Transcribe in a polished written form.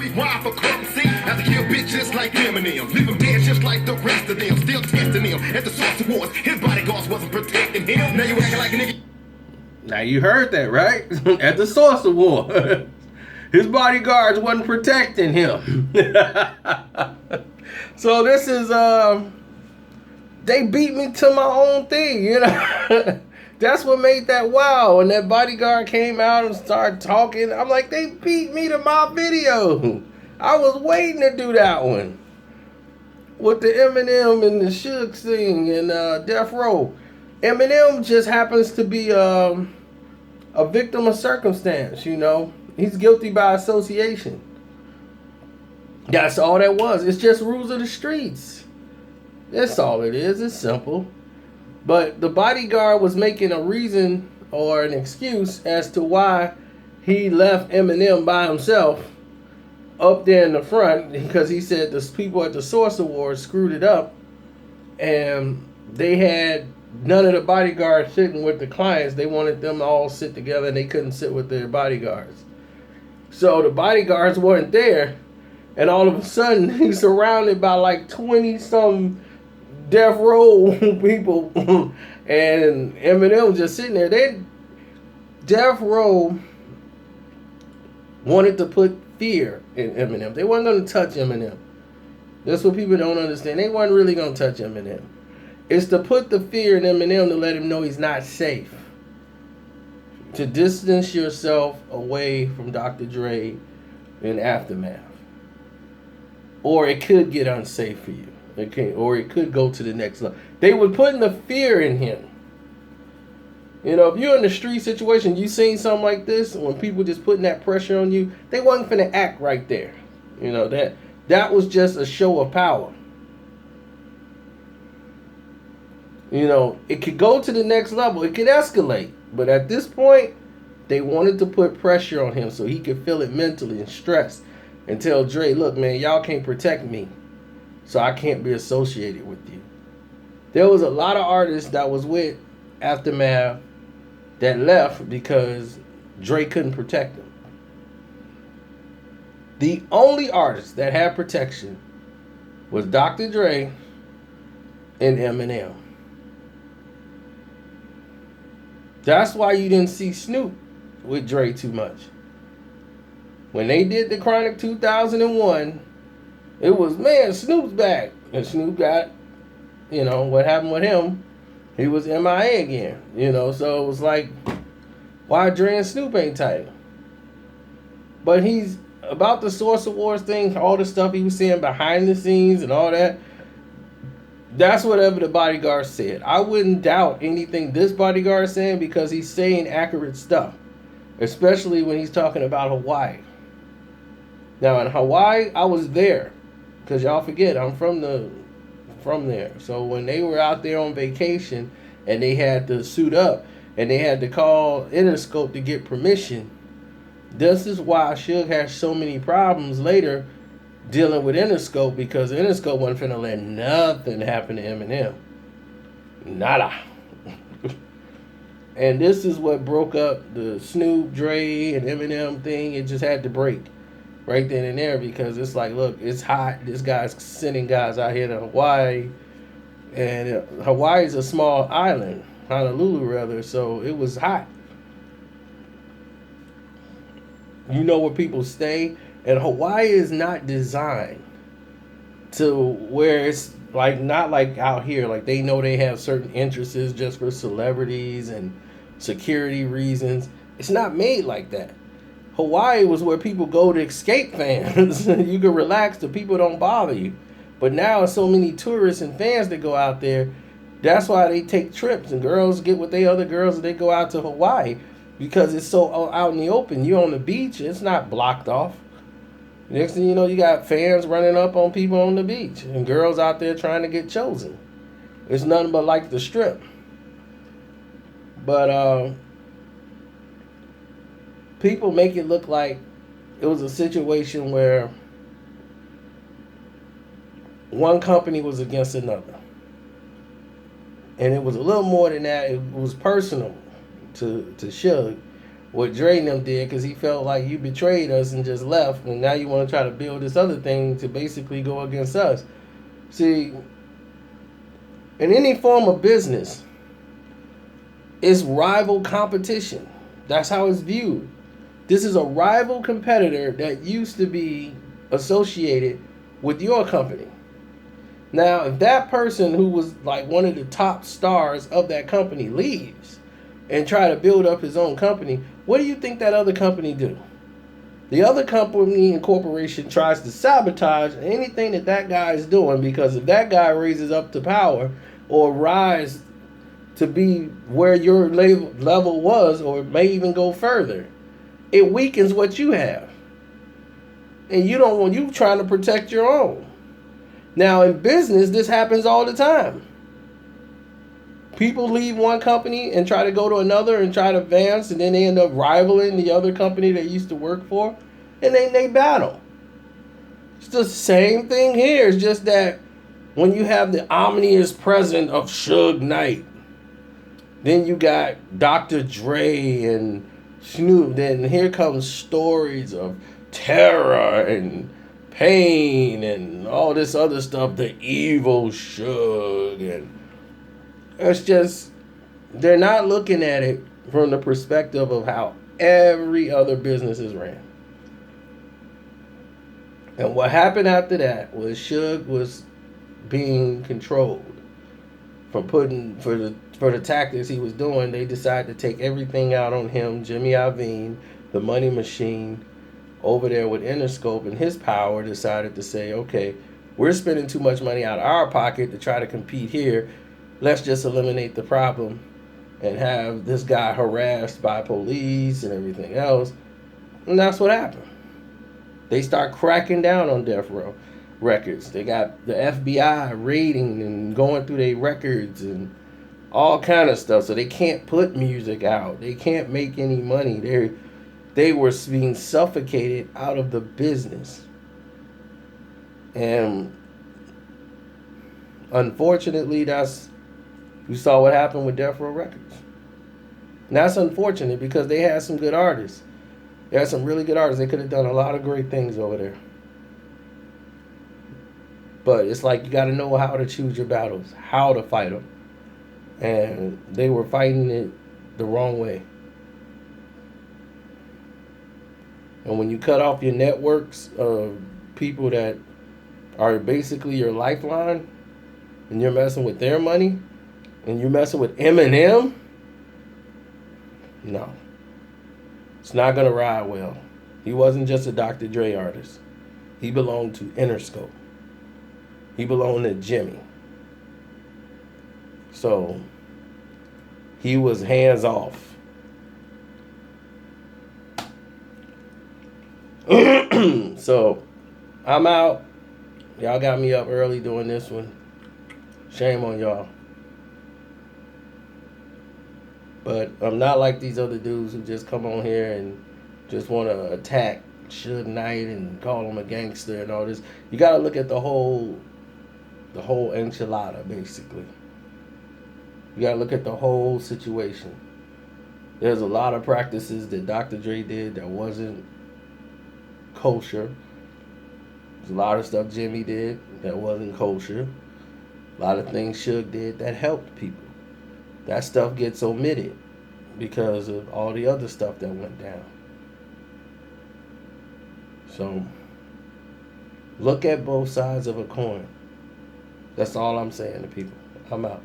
rewind for currency. Have to kill bitches like Eminem. Leave him dead just like the rest of them. Still testing him at the source of wars. His bodyguards wasn't protecting him. Now you acting like a nigga. Now you heard that, right? At the source of war. His bodyguards wasn't protecting him. So this is, they beat me to my own thing, you know. That's what made that wow. When that bodyguard came out and started talking, I'm like, they beat me to my video. I was waiting to do that one. With the Eminem and the Suge thing and Death Row. Eminem just happens to be a victim of circumstance, you know. He's guilty by association. That's all that was. It's just rules of the streets. That's all it is. It's simple. But the bodyguard was making a reason or an excuse as to why he left Eminem by himself up there in the front, because he said the people at the Source Awards screwed it up and they had none of the bodyguards sitting with the clients. They wanted them to all sit together and they couldn't sit with their bodyguards. So the bodyguards weren't there, and all of a sudden he's surrounded by like 20-some Death Row people and Eminem just sitting there. Death Row wanted to put fear in Eminem. They weren't going to touch Eminem. That's what people don't understand. They weren't really going to touch Eminem. It's to put the fear in Eminem to let him know he's not safe. To distance yourself away from Dr. Dre and Aftermath. Or it could get unsafe for you. Or it could go to the next level. They were putting the fear in him. You know, if you're in a street situation, you seen something like this, when people just putting that pressure on you, they wasn't finna act right there. You know, that was just a show of power. You know, it could go to the next level. It could escalate. But at this point, they wanted to put pressure on him so he could feel it mentally and stress. And tell Dre, look, man, y'all can't protect me, so I can't be associated with you. There was a lot of artists that was with Aftermath that left because Dre couldn't protect them. The only artist that had protection was Dr. Dre and Eminem. That's why you didn't see Snoop with Dre too much. When they did the Chronic 2001, it was, man, Snoop's back. And Snoop got, you know, what happened with him, he was MIA again. You know, so it was like, why Dre and Snoop ain't tight? But he's, about the Source Awards thing, all the stuff he was saying behind the scenes and all that, that's whatever the bodyguard said. I wouldn't doubt anything this bodyguard is saying because he's saying accurate stuff. Especially when he's talking about Hawaii. Now in Hawaii, I was there. Because y'all forget, I'm from there. So when they were out there on vacation and they had to suit up and they had to call Interscope to get permission, this is why Suge has so many problems later dealing with Interscope, because Interscope wasn't finna let nothing happen to Eminem. Nada. And this is what broke up the Snoop, Dre, and Eminem thing. It just had to break right then and there, because it's like, look, it's hot. This guy's sending guys out here to Hawaii. And Hawaii's a small island, Honolulu rather, so it was hot. You know where people stay? And Hawaii is not designed to where it's like, not like out here. Like they know they have certain interests just for celebrities and security reasons. It's not made like that. Hawaii was where people go to escape fans. You can relax, the people don't bother you. But now so many tourists and fans that go out there, that's why they take trips. And girls get with their other girls and they go out to Hawaii because it's so out in the open. You're on the beach, it's not blocked off. Next thing you know, you got fans running up on people on the beach and girls out there trying to get chosen. It's nothing but like the Strip. But people make it look like it was a situation where one company was against another. And it was a little more than that. It was personal to Suge, what Dre and them did because he felt like you betrayed us and just left, and now you want to try to build this other thing to basically go against us. See, in any form of business, it's rival competition. That's how it's viewed. This is a rival competitor that used to be associated with your company. Now, if that person who was like one of the top stars of that company leaves and try to build up his own company, what do you think that other company do? The other company and corporation tries to sabotage anything that that guy is doing, because if that guy raises up to power or rise to be where your level was, or may even go further, it weakens what you have. And you don't want, you trying to protect your own. Now in business, this happens all the time. People leave one company and try to go to another and try to advance, and then they end up rivaling the other company they used to work for, and then they battle. It's the same thing here. It's just that when you have the ominous presence of Suge Knight, then you got Dr. Dre and Snoop, then here comes stories of terror and pain and all this other stuff, the evil Suge, and it's just, they're not looking at it from the perspective of how every other business is ran. And what happened after that was Suge was being controlled from putting for the tactics he was doing. They decided to take everything out on him, Jimmy Iovine, the money machine, over there with Interscope, and his power decided to say, okay, we're spending too much money out of our pocket to try to compete here. Let's just eliminate the problem and have this guy harassed by police and everything else. And that's what happened. They start cracking down on Death Row Records. They got the FBI raiding and going through their records and all kind of stuff. So they can't put music out. They can't make any money. They were being suffocated out of the business. And unfortunately, you saw what happened with Death Row Records. And that's unfortunate because they had some good artists. They had some really good artists. They could have done a lot of great things over there. But it's like you got to know how to choose your battles, how to fight them. And they were fighting it the wrong way. And when you cut off your networks of people that are basically your lifeline, and you're messing with their money, and you're messing with Eminem, no. It's not going to ride well. He wasn't just a Dr. Dre artist. He belonged to Interscope. He belonged to Jimmy. So, he was hands off. So, I'm out. Y'all got me up early doing this one. Shame on y'all. But I'm not like these other dudes who just come on here and just want to attack Suge Knight and call him a gangster and all this. You got to look at the whole enchilada, basically. You got to look at the whole situation. There's a lot of practices that Dr. Dre did that wasn't kosher. There's a lot of stuff Jimmy did that wasn't kosher. A lot of things Suge did that helped people. That stuff gets omitted because of all the other stuff that went down. So, look at both sides of a coin. That's all I'm saying to people. I'm out.